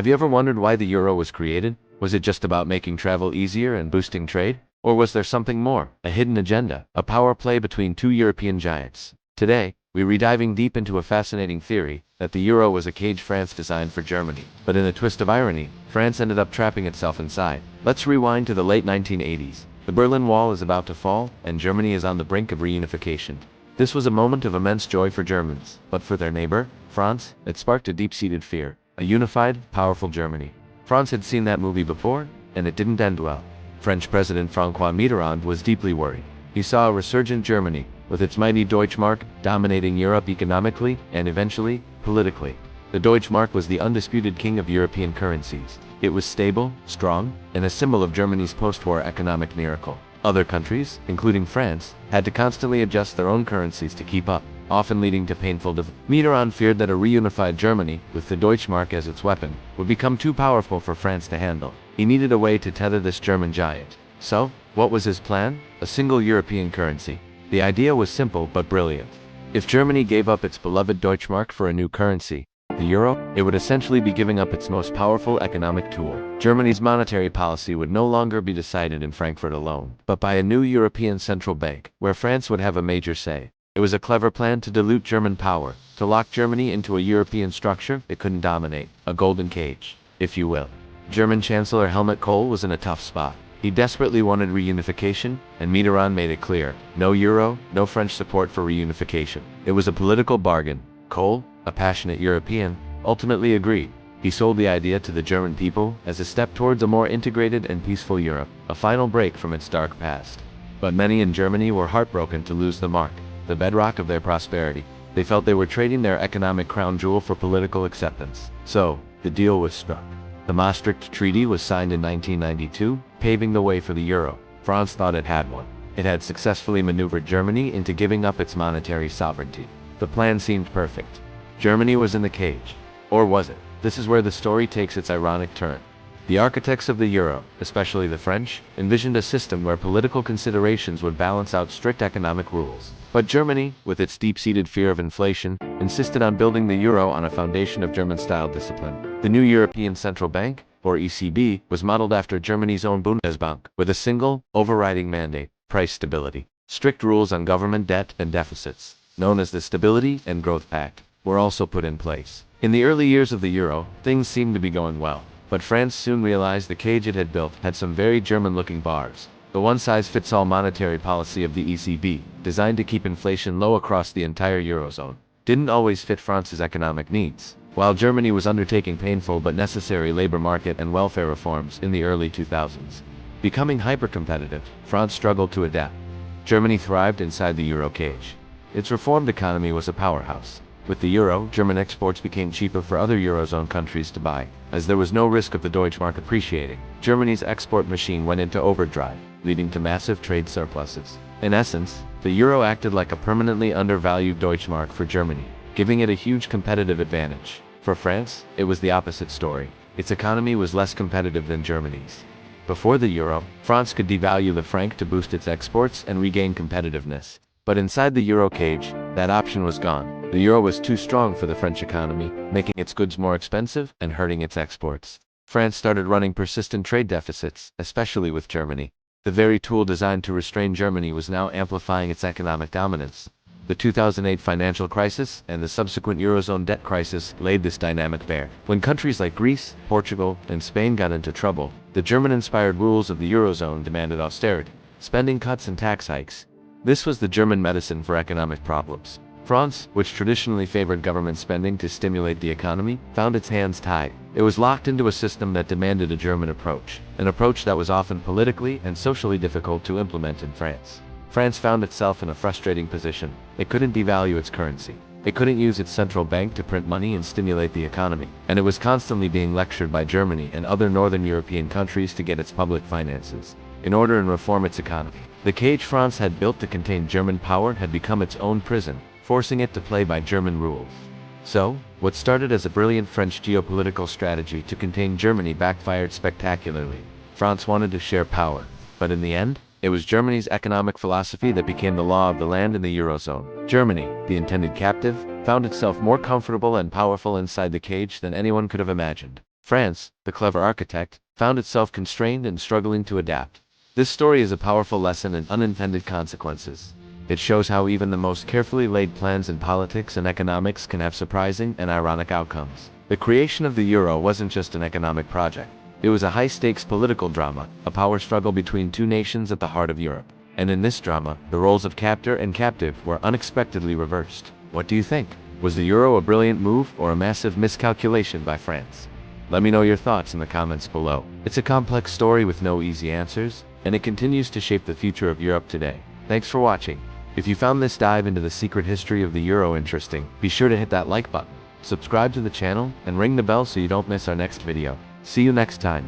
Have you ever wondered why the euro was created? Was it just about making travel easier and boosting trade? Or was there something more, a hidden agenda, a power play between two European giants? Today, we're diving deep into a fascinating theory that the euro was a cage France designed for Germany. But in a twist of irony, France ended up trapping itself inside. Let's rewind to the late 1980s. The Berlin Wall is about to fall, and Germany is on the brink of reunification. This was a moment of immense joy for Germans, but for their neighbor, France, it sparked a deep-seated fear. A unified, powerful Germany. France had seen that movie before, and it didn't end well. French President François Mitterrand was deeply worried. He saw a resurgent Germany, with its mighty Deutschmark, dominating Europe economically and eventually, politically. The Deutschmark was the undisputed king of European currencies. It was stable, strong, and a symbol of Germany's post-war economic miracle. Other countries, including France, had to constantly adjust their own currencies to keep up, often leading to painful Mitterrand feared that a reunified Germany, with the Deutschmark as its weapon, would become too powerful for France to handle. He needed a way to tether this German giant. So, what was his plan? A single European currency. The idea was simple but brilliant. If Germany gave up its beloved Deutschmark for a new currency, the euro, it would essentially be giving up its most powerful economic tool. Germany's monetary policy would no longer be decided in Frankfurt alone, but by a new European central bank, where France would have a major say. It was a clever plan to dilute German power, to lock Germany into a European structure it couldn't dominate, a golden cage, if you will. German Chancellor Helmut Kohl was in a tough spot. He desperately wanted reunification, and Mitterrand made it clear, no euro, no French support for reunification. It was a political bargain. Kohl, a passionate European, ultimately agreed. He sold the idea to the German people as a step towards a more integrated and peaceful Europe, a final break from its dark past. But many in Germany were heartbroken to lose the mark, the bedrock of their prosperity. They felt they were trading their economic crown jewel for political acceptance. So, the deal was struck. The Maastricht Treaty was signed in 1992, paving the way for the euro. France thought it had one. It had successfully maneuvered Germany into giving up its monetary sovereignty. The plan seemed perfect. Germany was in the cage. Or was it? This is where the story takes its ironic turn. The architects of the euro, especially the French, envisioned a system where political considerations would balance out strict economic rules. But Germany, with its deep-seated fear of inflation, insisted on building the euro on a foundation of German-style discipline. The new European Central Bank, or ECB, was modeled after Germany's own Bundesbank, with a single, overriding mandate: price stability. Strict rules on government debt and deficits, known as the Stability and Growth Pact, were also put in place. In the early years of the euro, things seemed to be going well. But France soon realized the cage it had built had some very German-looking bars. The one-size-fits-all monetary policy of the ECB, designed to keep inflation low across the entire eurozone, didn't always fit France's economic needs. While Germany was undertaking painful but necessary labor market and welfare reforms in the early 2000s, becoming hyper-competitive, France struggled to adapt. Germany thrived inside the euro cage. Its reformed economy was a powerhouse. With the euro, German exports became cheaper for other eurozone countries to buy, as there was no risk of the Deutschmark appreciating. Germany's export machine went into overdrive, leading to massive trade surpluses. In essence, the euro acted like a permanently undervalued Deutschmark for Germany, giving it a huge competitive advantage. For France, it was the opposite story. Its economy was less competitive than Germany's. Before the euro, France could devalue the franc to boost its exports and regain competitiveness. But inside the euro cage, that option was gone. The euro was too strong for the French economy, making its goods more expensive and hurting its exports. France started running persistent trade deficits, especially with Germany. The very tool designed to restrain Germany was now amplifying its economic dominance. The 2008 financial crisis and the subsequent eurozone debt crisis laid this dynamic bare. When countries like Greece, Portugal, and Spain got into trouble, the German-inspired rules of the eurozone demanded austerity, spending cuts and tax hikes. This was the German medicine for economic problems. France, which traditionally favored government spending to stimulate the economy, found its hands tied. It was locked into a system that demanded a German approach, an approach that was often politically and socially difficult to implement in France. France found itself in a frustrating position. It couldn't devalue its currency. It couldn't use its central bank to print money and stimulate the economy. And it was constantly being lectured by Germany and other northern European countries to get its public finances in order and reform its economy. The cage France had built to contain German power had become its own prison, forcing it to play by German rules. So, what started as a brilliant French geopolitical strategy to contain Germany backfired spectacularly. France wanted to share power, but in the end, it was Germany's economic philosophy that became the law of the land in the eurozone. Germany, the intended captive, found itself more comfortable and powerful inside the cage than anyone could have imagined. France, the clever architect, found itself constrained and struggling to adapt. This story is a powerful lesson in unintended consequences. It shows how even the most carefully laid plans in politics and economics can have surprising and ironic outcomes. The creation of the euro wasn't just an economic project. It was a high-stakes political drama, a power struggle between two nations at the heart of Europe. And in this drama, the roles of captor and captive were unexpectedly reversed. What do you think? Was the euro a brilliant move or a massive miscalculation by France? Let me know your thoughts in the comments below. It's a complex story with no easy answers, and it continues to shape the future of Europe today. Thanks for watching. If you found this dive into the secret history of the euro interesting, be sure to hit that like button, subscribe to the channel, and ring the bell so you don't miss our next video. See you next time.